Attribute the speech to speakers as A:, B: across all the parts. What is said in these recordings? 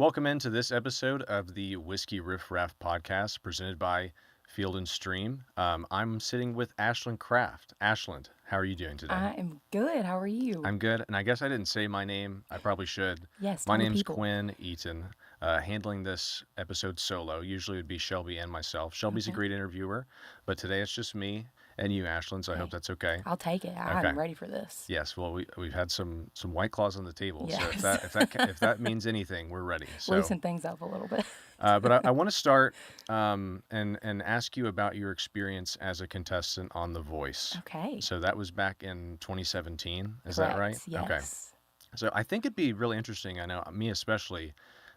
A: Welcome into this episode of the Whiskey Riff Raff podcast presented by Field and Stream. I'm sitting with Ashland Craft. Ashland, how are you doing today?
B: I am good. How are you?
A: I'm good, and I guess I didn't say my name. I probably should.
B: Yes,
A: My
B: tell the
A: name's
B: people.
A: Quinn Eaton, handling this episode solo. Usually it would be Shelby and myself. Shelby's a
B: Okay.
A: great interviewer, but today it's just me and you, Ashland, so I hope
B: Hey,
A: that's okay.
B: I'll take it.
A: Okay.
B: I'm ready for this.
A: Yes, well, we've had some White Claws on the table, so if
B: Yes.
A: that means anything, we're ready. So
B: Loosen things up a little bit.
A: but I want to start and ask you about your experience as a contestant on The Voice.
B: Okay.
A: So that was back in 2017. Is that right?
B: Correct.
A: Okay.
B: Yes.
A: So I think it'd be really interesting. I know me especially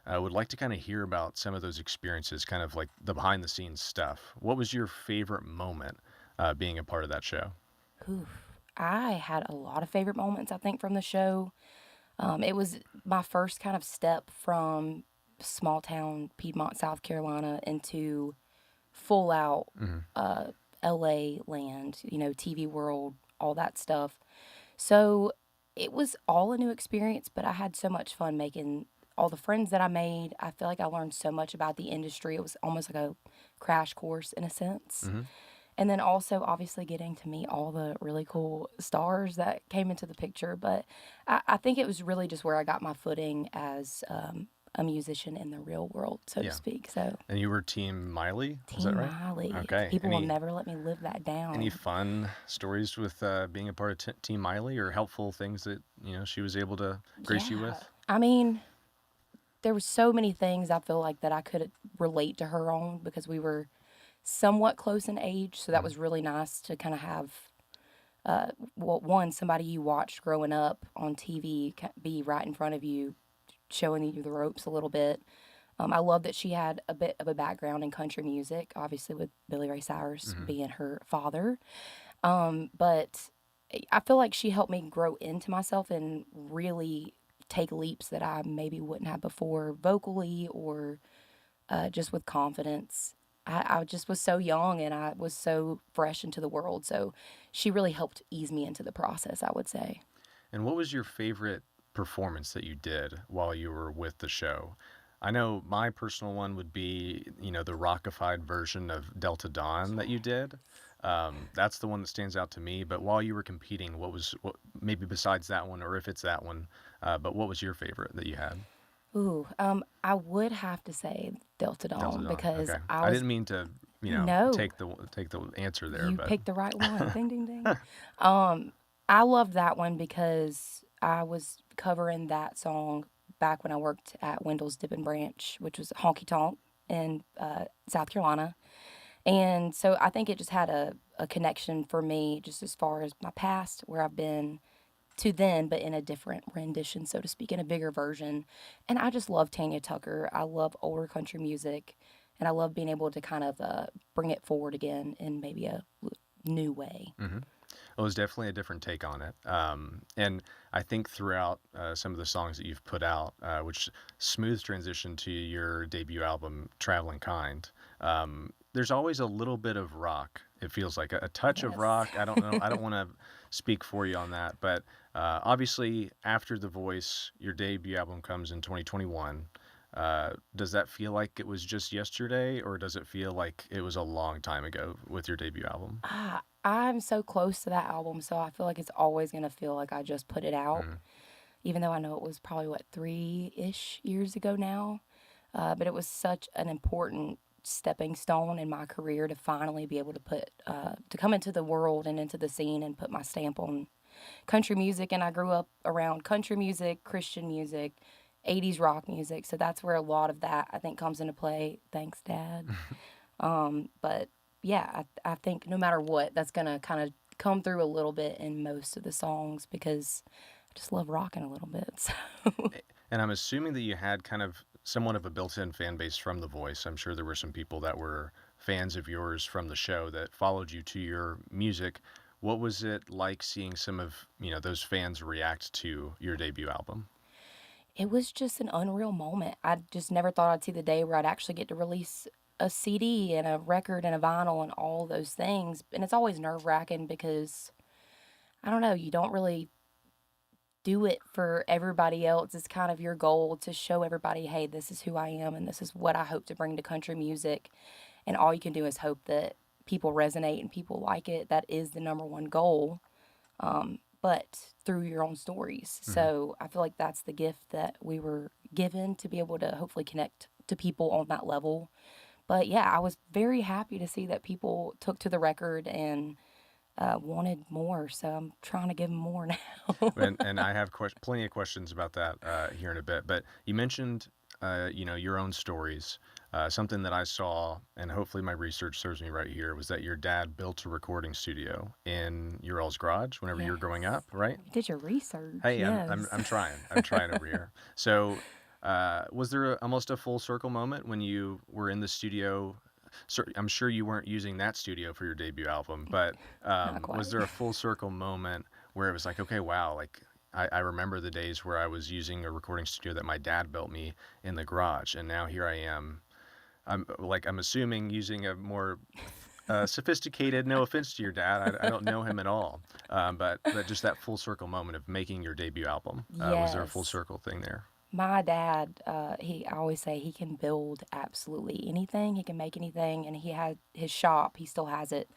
A: would like to kind of hear about some of those experiences, kind of like the behind the scenes stuff. What was your favorite moment being a part of that show?
B: Oof. I had a lot of favorite moments, I think, from the show. It was my first kind of step from small town Piedmont, South Carolina into full out
A: Hmm.
B: LA land, TV world, all that stuff. So it was all a new experience, but I had so much fun making all the friends that I made. I feel like I learned so much about the industry. It was almost like a crash course in a sense.
A: Hmm.
B: And then also, obviously, getting to meet all the really cool stars that came into the picture. But I think it was really just where I got my footing as a musician in the real world, so to
A: Yeah.
B: speak. So,
A: And you were Team Miley, is that
B: Team
A: right?
B: Miley.
A: Okay.
B: People will never let me live that
A: Any
B: down.
A: fun stories with being a part of Team Miley, or helpful things that she was able to grace you
B: Yeah.
A: with?
B: I mean, there were so many things I feel like that I could relate to her on because we were somewhat close in age. So that
A: Hmm.
B: was really nice to kind of have, well, one, somebody you watched growing up on TV be right in front of you, showing you the ropes a little bit. I love that she had a bit of a background in country music, obviously with Billy Ray Cyrus
A: Hmm.
B: being her father. But I feel like she helped me grow into myself and really take leaps that I maybe wouldn't have before vocally or just with confidence. I just was so young and I was so fresh into the world. So she really helped ease me into the process, I would say.
A: And what was your favorite performance that you did while you were with the show? I know my personal one would be, the rockified version of Delta Dawn that you did. That's the one that stands out to me. But while you were competing, what maybe besides that one, or if it's that one, but what was your favorite that you had?
B: Ooh, I would have to say Delta
A: Delta
B: Dawn
A: Dawn.
B: because
A: Okay.
B: I
A: I
B: was
A: didn't mean to,
B: no,
A: take the answer there,
B: you
A: but
B: picked the right one. Ding ding ding. I loved that one because I was covering that song back when I worked at Wendell's Dip and Branch, which was Honky Tonk in South Carolina. And so I think it just had a connection for me, just as far as my past, where I've been to then, but in a different rendition, so to speak, in a bigger version. And I just love Tanya Tucker. I love older country music, and I love being able to kind of bring it forward again in maybe a new way.
A: hmm it was definitely a different take on it. And I think throughout some of the songs that you've put out, which smooth transition to your debut album, Travelin Kind, there's always a little bit of rock. It feels like a touch of
B: Yes.
A: rock. I don't know. I don't want to speak for you on that, but obviously, after The Voice, your debut album comes in 2021. Does that feel like it was just yesterday, or does it feel like it was a long time ago with your debut album?
B: I'm so close to that album, so I feel like it's always going to feel like I just put it out,
A: Mm-hmm.
B: even though I know it was probably, what, 3-ish years ago now. But it was such an important stepping stone in my career to finally be able to to come into the world and into the scene and put my stamp on country music. And I grew up around country music, Christian music, 80s rock music. So that's where a lot of that, I think, comes into play. Thanks, Dad. But yeah, I think no matter what, that's going to kind of come through a little bit in most of the songs because I just love rocking a little bit. So
A: And I'm assuming that you had kind of somewhat of a built-in fan base from The Voice. I'm sure there were some people that were fans of yours from the show that followed you to your music. What was it like seeing some of, those fans react to your debut album?
B: it was just an unreal moment. I just never thought I'd see the day where I'd actually get to release a CD and a record and a vinyl and all those things. And it's always nerve wracking because I don't know, you don't really do it for everybody else. It's kind of your goal to show everybody, hey, this is who I am and this is what I hope to bring to country music. And all you can do is hope that people resonate and people like it. That is the number one goal, but through your own stories.
A: Hmm.
B: So I feel like that's the gift that we were given to be able to hopefully connect to people on that level. But yeah, I was very happy to see that people took to the record and wanted more. So I'm trying to give them more now.
A: And I have plenty of questions about that here in a bit. But you mentioned, your own stories. Something that I saw, and hopefully my research serves me right here, was that your dad built a recording studio in your all's garage whenever you were growing
B: Yes.
A: up, right?
B: You did your research.
A: Hey, I'm
B: Yes.
A: I'm trying. I'm trying over here. So, was there almost a full circle moment when you were in the studio? I'm sure you weren't using that studio for your debut album, but
B: Not
A: was
B: quite.
A: there a full circle moment where it was like, okay, wow, like I remember the days where I was using a recording studio that my dad built me in the garage, and now here I am. I'm assuming using a more sophisticated. No offense to your dad, I don't know him at all. But just that full circle moment of making your debut album. Was there a full
B: Yes.
A: circle thing there?
B: My dad, I always say he can build absolutely anything. He can make anything, and he had his shop. He still has it.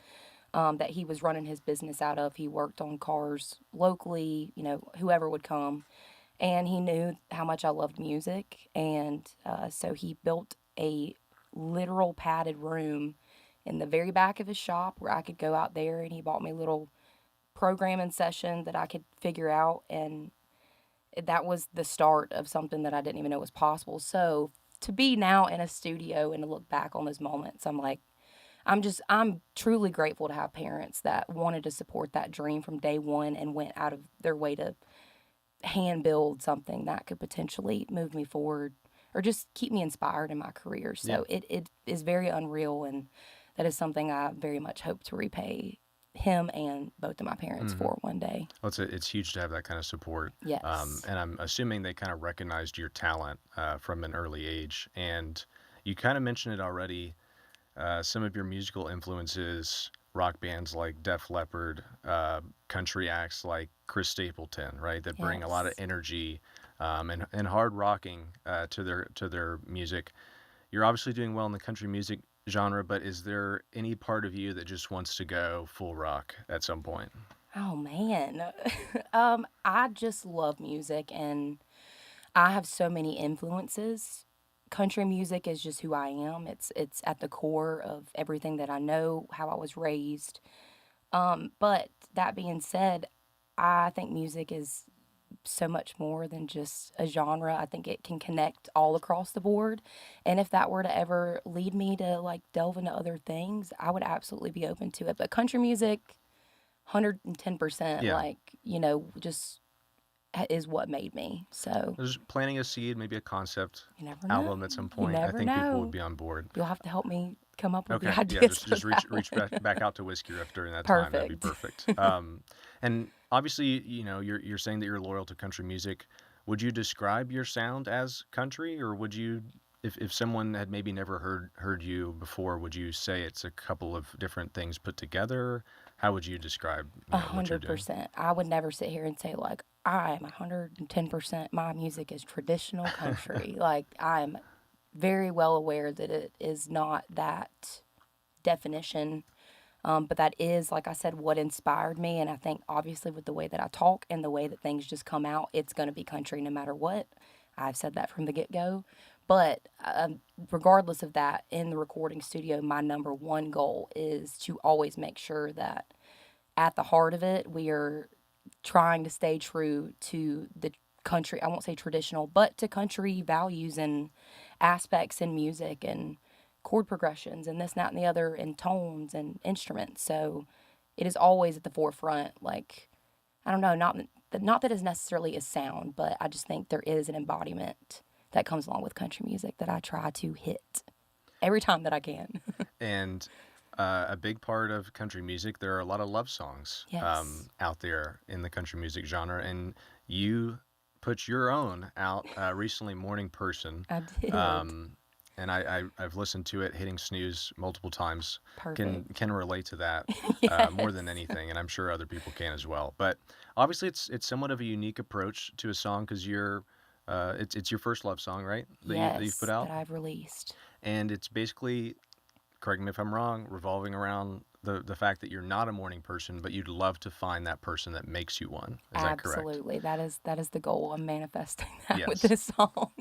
B: That he was running his business out of. He worked on cars locally. Whoever would come, and he knew how much I loved music, and so he built a literal padded room in the very back of his shop where I could go out there, and he bought me a little programming session that I could figure out, and that was the start of something that I didn't even know was possible. So to be now in a studio and to look back on those moments, I'm like, I'm truly grateful to have parents that wanted to support that dream from day one and went out of their way to hand build something that could potentially move me forward or just keep me inspired in my career.
A: Yeah.
B: So it is very unreal, and that is something I very much hope to repay him and both of my parents
A: Hmm.
B: for one day.
A: Well, it's huge to have that kind of support.
B: Yes.
A: And I'm assuming they kind of recognized your talent from an early age. And you kind of mentioned it already. Some of your musical influences, rock bands like Def Leppard, country acts like Chris Stapleton, right? That bring a lot of
B: Yes.
A: energy and hard rocking to their music. You're obviously doing well in the country music genre, but is there any part of you that just wants to go full rock at some point?
B: Oh man. I just love music, and I have so many influences. Country music is just who I am. It's at the core of everything that I know, how I was raised. But that being said, I think music is so much more than just a genre. I think it can connect all across the board. And if that were to ever lead me to like delve into other things, I would absolutely be open to it. But country music, 110%,
A: Yeah.
B: like, just is what made me. So
A: There's planting a seed, maybe a concept
B: you never know.
A: album at some
B: You
A: point. I
B: never
A: think people would
B: know.
A: be on board.
B: You'll have to help me come up with the
A: Okay, yeah,
B: ideas
A: just
B: for
A: reach
B: that
A: reach
B: one.
A: back out to Whiskey Riff during that time. That'd be
B: Perfect.
A: perfect. And obviously, you're saying that you're loyal to country music. Would you describe your sound as country, or would you, if someone had maybe never heard you before, would you say it's a couple of different things put together? How would you describe,
B: A
A: what you're
B: hundred
A: doing?
B: percent. I would never sit here and say like I'm 110%. My music is traditional country. Like I'm very well aware that it is not that definition. But that is, like I said, what inspired me. And I think obviously with the way that I talk and the way that things just come out, it's going to be country no matter what. I've said that from the get go. But regardless of that, in the recording studio, my number one goal is to always make sure that at the heart of it, we are trying to stay true to the country. I won't say traditional, but to country values and aspects in music and chord progressions and this, and that, and the other, and tones and instruments. So it is always at the forefront. Like, I don't know, not that it's necessarily a sound, but I just think there is an embodiment that comes along with country music that I try to hit every time that I can.
A: And a big part of country music, there are a lot of love songs
B: Yes,
A: out there in the country music genre, and you put your own out recently, "Morning Person."
B: I did.
A: Um, and I've listened to it hitting snooze multiple times.
B: Perfect.
A: Can relate to that more than
B: Yes.
A: anything, and I'm sure other people can as well. But obviously, it's somewhat of a unique approach to a song because it's your first love song, right? That you've put
B: Yes, that
A: out,
B: I've released.
A: and it's basically, correct me if I'm wrong, revolving around the fact that you're not a morning person, but you'd love to find that person that makes you one. Is that correct?
B: Absolutely. That is the goal. I'm manifesting that with
A: Yes.
B: this song.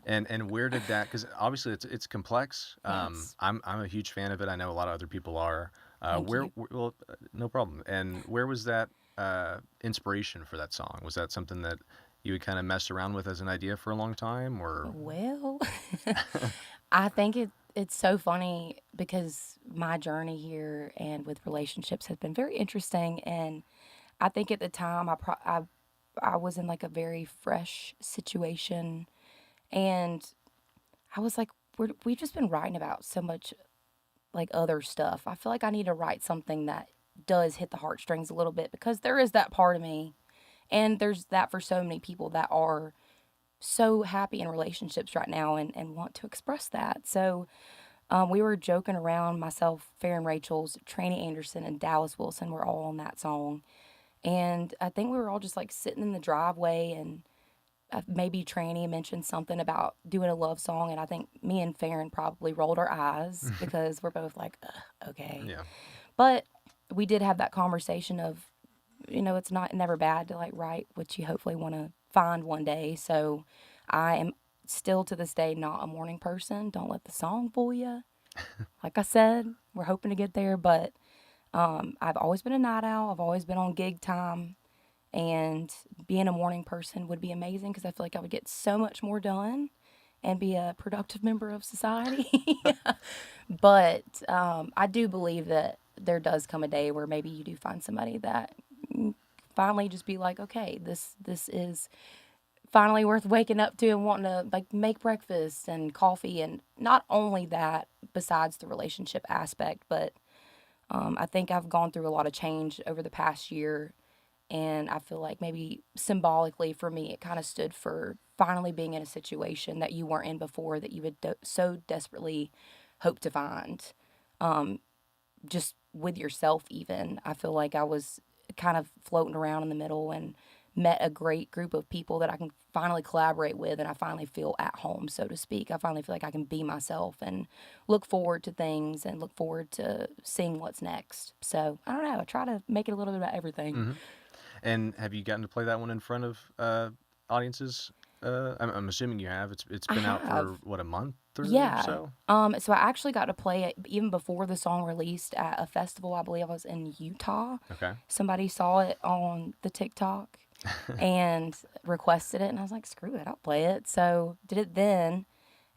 A: And where did that? Because obviously it's complex.
B: Yes.
A: I'm a huge fan of it. I know a lot of other people are.
B: Thank you.
A: Well, no problem. And where was that inspiration for that song? Was that something that you would kind of mess around with as an idea for a long time, or?
B: Well, I think it's so funny because my journey here and with relationships has been very interesting, and I think at the time I was in like a very fresh situation, and I was like, we've just been writing about so much like other stuff. I feel like I need to write something that does hit the heartstrings a little bit because there is that part of me, and there's that for so many people that are so happy in relationships right now and want to express that. So we were joking around, myself, Farron Rachel's, Tranny Anderson, and Dallas Wilson were all on that song. And I think we were all just like sitting in the driveway, and maybe Tranny mentioned something about doing a love song. And I think me and Farron probably rolled our eyes because we're both like, "Ugh, okay."
A: Yeah.
B: But we did have that conversation of, it's not never bad to like write what you hopefully want to find one day. So I am still to this day not a morning person. Don't let the song fool you. Like I said, we're hoping to get there, but I've always been a night owl. I've always been on gig time, and being a morning person would be amazing because I feel like I would get so much more done and be a productive member of society. But I do believe that there does come a day where maybe you do find somebody that finally just be like, okay, this is finally worth waking up to and wanting to like make breakfast and coffee, and not only that, besides the relationship aspect, but I think I've gone through a lot of change over the past year, and I feel like maybe symbolically for me, it kind of stood for finally being in a situation that you weren't in before that you would so desperately hope to find. Just with yourself, even. I feel like I was kind of floating around in the middle and met a great group of people that I can finally collaborate with, and I finally feel at home, so to speak. I finally feel like I can be myself and look forward to things and look forward to seeing what's next. So I don't know. I try to make it a little bit about everything.
A: Hmm. And have you gotten to play that one in front of audiences? I'm assuming you have. It's
B: I
A: been out
B: have.
A: for what, a month or
B: Yeah.
A: so?
B: So I actually got to play it even before the song released at a festival. I believe I was in Utah.
A: Okay.
B: Somebody saw it on the TikTok and requested it, and I was like, screw it, I'll play it. So did it then,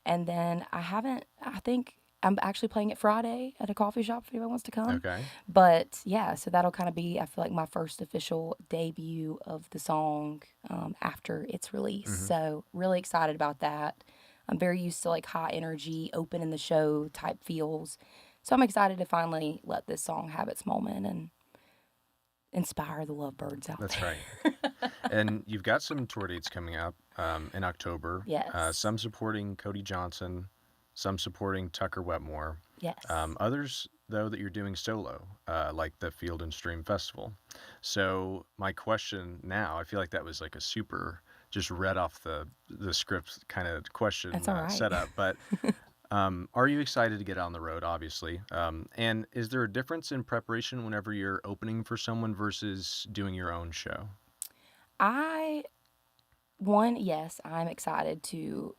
B: and then I haven't. I think I'm actually playing it Friday at a coffee shop if anyone wants to come.
A: Okay.
B: But yeah, so that'll kind of be, I feel like, my first official debut of the song after its release.
A: Hmm.
B: So really excited about that. I'm very used to like high energy, open in the show type feels. So I'm excited to finally let this song have its moment and inspire the lovebirds out
A: That's right.
B: there.
A: And you've got some tour dates coming up in October.
B: Yes.
A: Some supporting Cody Johnson, some supporting Tucker Wetmore.
B: Yes.
A: Others, though, that you're doing solo, like the Field and Stream Festival. So my question now, I feel like that was like a super, just read off the script kind of question
B: That's all right.
A: setup. But are you excited to get on the road, obviously? And is there a difference in preparation whenever you're opening for someone versus doing your own show?
B: I, yes, I'm excited to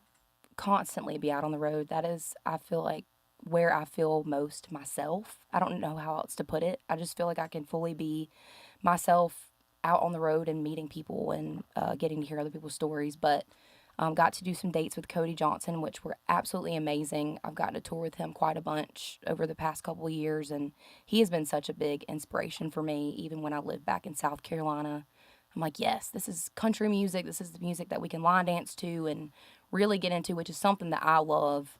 B: constantly be out on the road. That is, I feel like, where I feel most myself. I don't know how else to put it. I just feel like I can fully be myself out on the road and meeting people and getting to hear other people's stories. But got to do some dates with Cody Johnson, which were absolutely amazing. I've gotten to tour with him quite a bunch over the past couple of years, and he has been such a big inspiration for me, even when I lived back in South Carolina. I'm like, yes, this is country music. This is the music that we can line dance to and really get into, which is something that I love.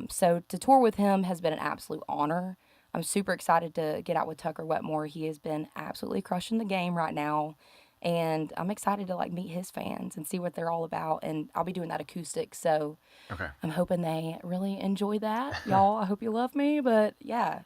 B: So to tour with him has been an absolute honor. I'm super excited to get out with Tucker Wetmore. He has been absolutely crushing the game right now. And I'm excited to like meet his fans and see what they're all about. And I'll be doing that acoustic, so
A: Okay.
B: I'm hoping they really enjoy that. Y'all, I hope you love me. But yeah,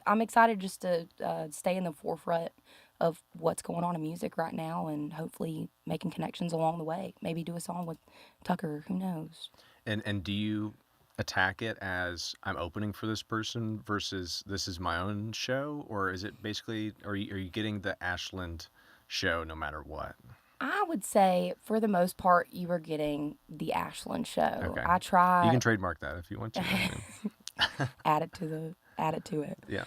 B: I'm excited just to stay in the forefront of what's going on in music right now and hopefully making connections along the way. Maybe do a song with Tucker, who knows?
A: And do you attack it as I'm opening for this person versus this is my own show, or is it basically are you getting the Ashland show no matter what?
B: I would say for the most part, you are getting the Ashland show.
A: Okay.
B: I
A: You can
B: try
A: trademark that if you want to. I mean,
B: add it to it.
A: yeah.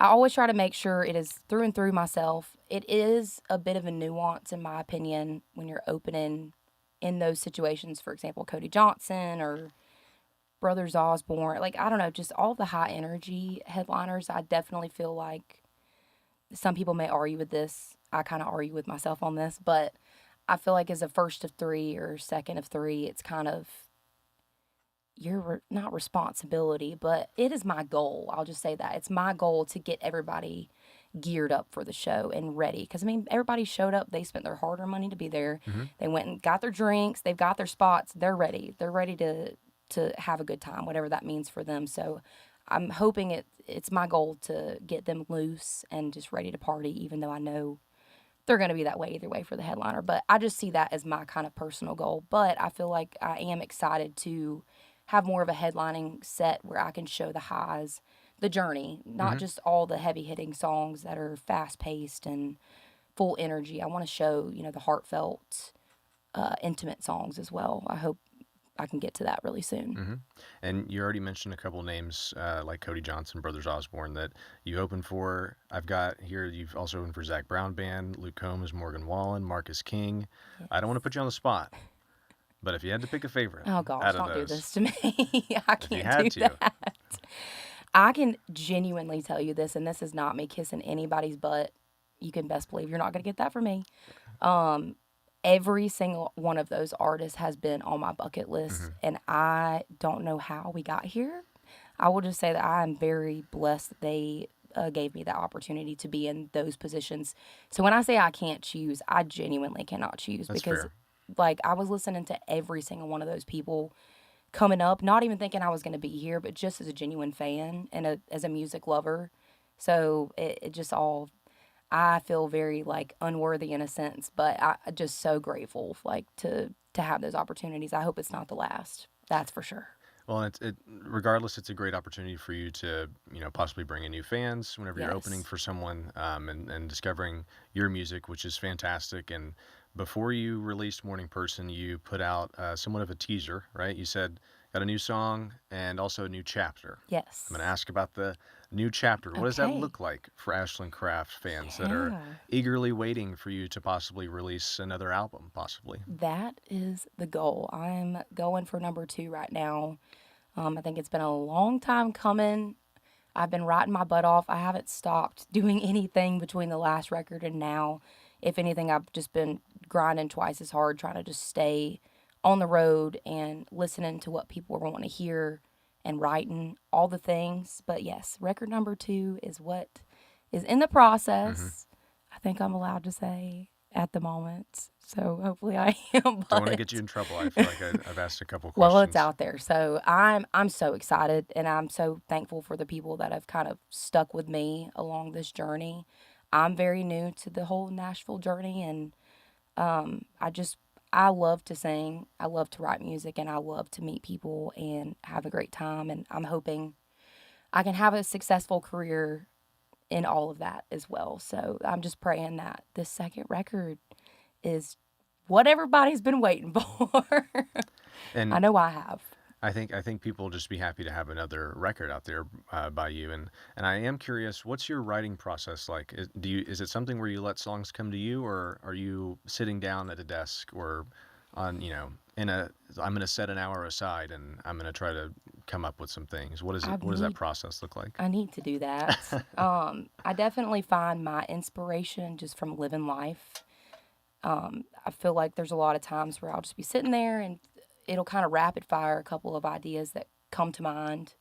B: I always try to make sure it is through and through myself. It is a bit of a nuance, in my opinion, when you're opening in those situations. For example, Cody Johnson or Brothers Osborne. Like, I don't know, just all the high energy headliners. I definitely feel like some people may argue with this. I kind of argue with myself on this, but I feel like as a first of three or second of three, it's kind of not responsibility, but it is my goal. I'll just say that. It's my goal to get everybody geared up for the show and ready. Because, I mean, everybody showed up. They spent their hard earned money to be there.
A: Hmm.
B: They went and got their drinks. They've got their spots. They're ready. They're ready to have a good time, whatever that means for them. So I'm hoping it's my goal to get them loose and just ready to party, even though I know they're going to be that way either way for the headliner. But I just see that as my kind of personal goal. But I feel like I am excited to have more of a headlining set where I can show the highs, the journey, not
A: Hmm.
B: just all the heavy hitting songs that are fast paced and full energy. I want to show, the heartfelt, intimate songs as well. I hope I can get to that really soon.
A: Hmm. And you already mentioned a couple names like Cody Johnson, Brothers Osborne, that you opened for. I've got here, you've also opened for Zach Brown Band, Luke Combs, Morgan Wallen, Marcus King. I don't want to put you on the spot, but if you had to pick a favorite
B: Oh gosh,
A: out of
B: don't do
A: those,
B: this to me. I
A: if you
B: can't
A: had
B: do
A: to,
B: that. I can genuinely tell you this, and this is not me kissing anybody's butt. You can best believe you're not going to get that from me. Every single one of those artists has been on my bucket list,
A: hmm,
B: and I don't know how we got here. I will just say that I am very blessed that they gave me that opportunity to be in those positions. So when I say I can't choose, I genuinely cannot choose
A: that's
B: because,
A: fair.
B: like, I was listening to every single one of those people coming up, not even thinking I was going to be here, but just as a genuine fan and as a music lover. So it just all, I feel very like unworthy in a sense, but I just so grateful like to have those opportunities. I hope it's not the last. That's for sure.
A: Well, regardless, it's a great opportunity for you to, possibly bring in new fans whenever you're opening
B: Yes.
A: for someone, and discovering your music, which is fantastic. And before you released Morning Person, you put out somewhat of a teaser, right? You said got a new song and also a new chapter. I'm going to
B: Yes.
A: ask about the new chapter. What does that
B: Okay.
A: look like for Ashland Craft fans that are
B: Yeah.
A: eagerly waiting for you to possibly release another album, possibly?
B: That is the goal. I'm going for number two right now. I think it's been a long time coming. I've been writing my butt off. I haven't stopped doing anything between the last record and now. If anything, I've just been grinding twice as hard, trying to just stay on the road and listening to what people want to hear and writing all the things. But yes, record number two is what is in the
A: Hmm.
B: process. I think I'm allowed to say at the moment. So hopefully I am.
A: Don't want to get you
B: But
A: in trouble. I feel like I've asked a couple
B: well, it's
A: questions.
B: out there. So I'm so excited and I'm so thankful for the people that have kind of stuck with me along this journey. I'm very new to the whole Nashville journey and I just I love to sing, I love to write music and I love to meet people and have a great time and I'm hoping I can have a successful career in all of that as well. So I'm just praying that this second record is what everybody's been waiting for. I
A: And
B: know I have.
A: I think people will just be happy to have another record out there by you. And I am curious, what's your writing process like? Is it something where you let songs come to you, or are you sitting down at a desk or on in a I'm going to set an hour aside and I'm going to try to come up with some things.
B: I
A: What does that
B: need
A: process look like?
B: I need to do that. I definitely find my inspiration just from living life. I feel like there's a lot of times where I'll just be sitting there and it'll kind of rapid fire a couple of ideas that come to mind.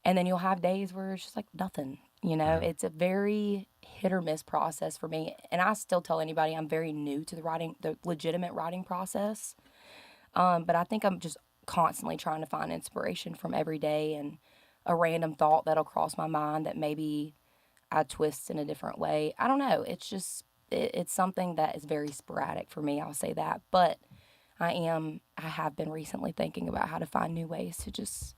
B: And then you'll have days where it's just like nothing.
A: Hmm.
B: It's a very hit or miss process for me. And I still tell anybody I'm very new to the legitimate writing process. But I think I'm just constantly trying to find inspiration from every day and a random thought that'll cross my mind that maybe I twist in a different way. I don't know. It's just, it's something that is very sporadic for me. I'll say that. But I have been recently thinking about how to find new ways to just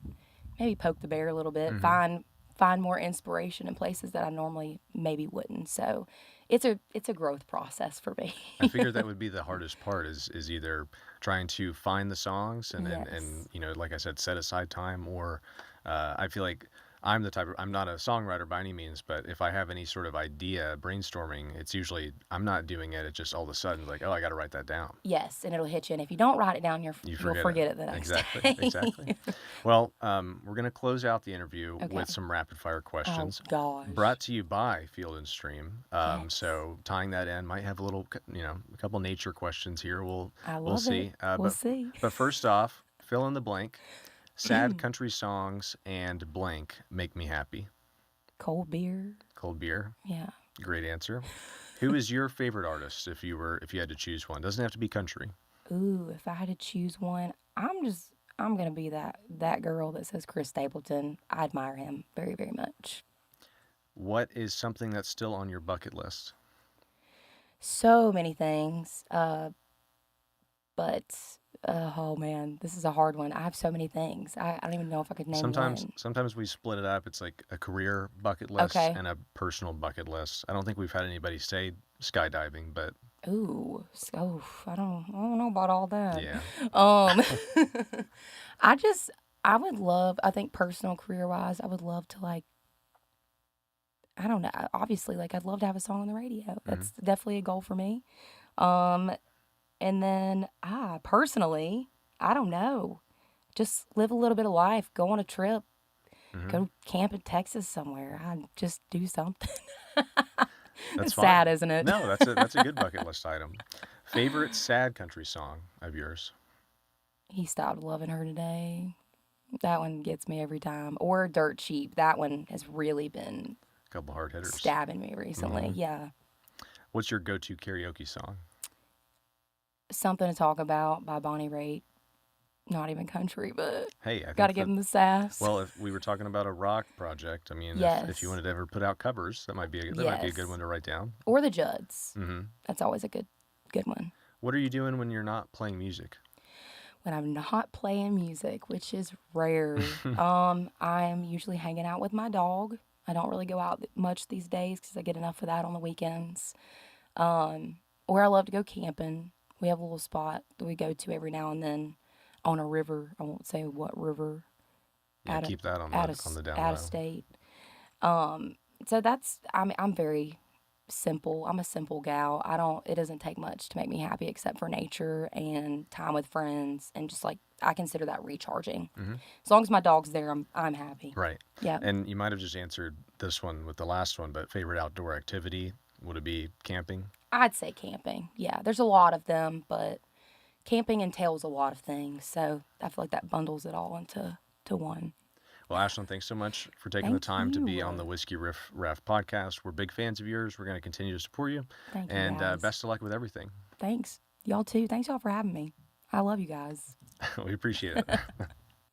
B: maybe poke the bear a little bit,
A: Hmm.
B: find more inspiration in places that I normally maybe wouldn't. So it's a growth process for me.
A: I figured that would be the hardest part is either trying to find the songs and
B: Yes.
A: like I said, set aside time, or I feel like I'm not a songwriter by any means, but if I have any sort of idea brainstorming, it's usually I'm not doing it. It's just all of a sudden like, oh, I got to write that down.
B: Yes, and it'll hit you. And if you don't write it down,
A: You
B: you'll
A: forget it.
B: forget it the next
A: Exactly, exactly.
B: day.
A: Well, we're gonna close out the interview
B: Okay.
A: with some rapid fire
B: Oh
A: questions
B: gosh.
A: brought to you by Field and Stream.
B: Yes.
A: So tying that in, might have a little, a couple nature questions here.
B: I
A: We'll
B: love it.
A: see.
B: We'll see.
A: But first off, fill in the blank. Sad country songs and blank make me happy.
B: Cold beer.
A: Cold beer.
B: Yeah.
A: Great answer. Who is your favorite artist if you had to choose one? Doesn't have to be country.
B: Ooh, if I had to choose one, I'm gonna be that girl that says Chris Stapleton. I admire him very, very much.
A: What is something that's still on your bucket list?
B: So many things. But oh man, this is a hard one. I have so many things. I don't even know if I could name one.
A: Sometimes we split it up. It's like a career bucket list
B: Okay.
A: and a personal bucket list. I don't think we've had anybody say skydiving, but
B: Ooh, I don't know about all that.
A: yeah.
B: Um, I just, I would love, I think personal career wise, I would love to like, I don't know, obviously, like I'd love to have a song on the radio.
A: Hmm.
B: That's definitely a goal for me. Um, and then, personally, I don't know, just live a little bit of life, go on a trip,
A: Hmm.
B: go camp in Texas somewhere. I just do something.
A: That's
B: It's
A: fine.
B: sad, isn't it?
A: No, that's a good bucket list item. Favorite sad country song of yours?
B: He stopped loving her today. That one gets me every time. Or Dirt Cheap. That one has really been
A: A couple hard hitters.
B: stabbing me recently.
A: Hmm.
B: Yeah.
A: What's your go-to karaoke song?
B: Something to Talk About by Bonnie Raitt. Not even country, but
A: Hey, I
B: gotta
A: think
B: give
A: that
B: him the sass.
A: well, if we were talking about a rock project, I mean, if you
B: Yes.
A: wanted to ever put out covers, that might be a good
B: Yes.
A: one to write down.
B: Or the Judds.
A: Hmm.
B: That's always a good one.
A: What are you doing when you're not playing music?
B: When I'm not playing music, which is rare, I'm usually hanging out with my dog. I don't really go out much these days because I get enough of that on the weekends. Or I love to go camping. We have a little spot that we go to every now and then on a river. I won't say what river.
A: Yeah, keep that on the down
B: Out
A: low.
B: of state. So that's I'm very simple. I'm a simple gal. It doesn't take much to make me happy except for nature and time with friends and just like I consider that recharging.
A: Hmm.
B: As long as my dog's there, I'm happy.
A: Right.
B: Yeah.
A: And you might have just answered this one with the last one, but favorite outdoor activity, would it be camping?
B: I'd say camping. Yeah, there's a lot of them, but camping entails a lot of things. So I feel like that bundles it all into one.
A: Well, Ashland, thanks so much for taking the
B: Thank
A: time to be on the
B: you.
A: Whiskey Riff Raff podcast. We're big fans of yours. We're going to continue to support you.
B: Thank you
A: And
B: guys.
A: best of luck with everything.
B: Thanks. Y'all too. Thanks y'all for having me. I love you guys.
A: We appreciate it.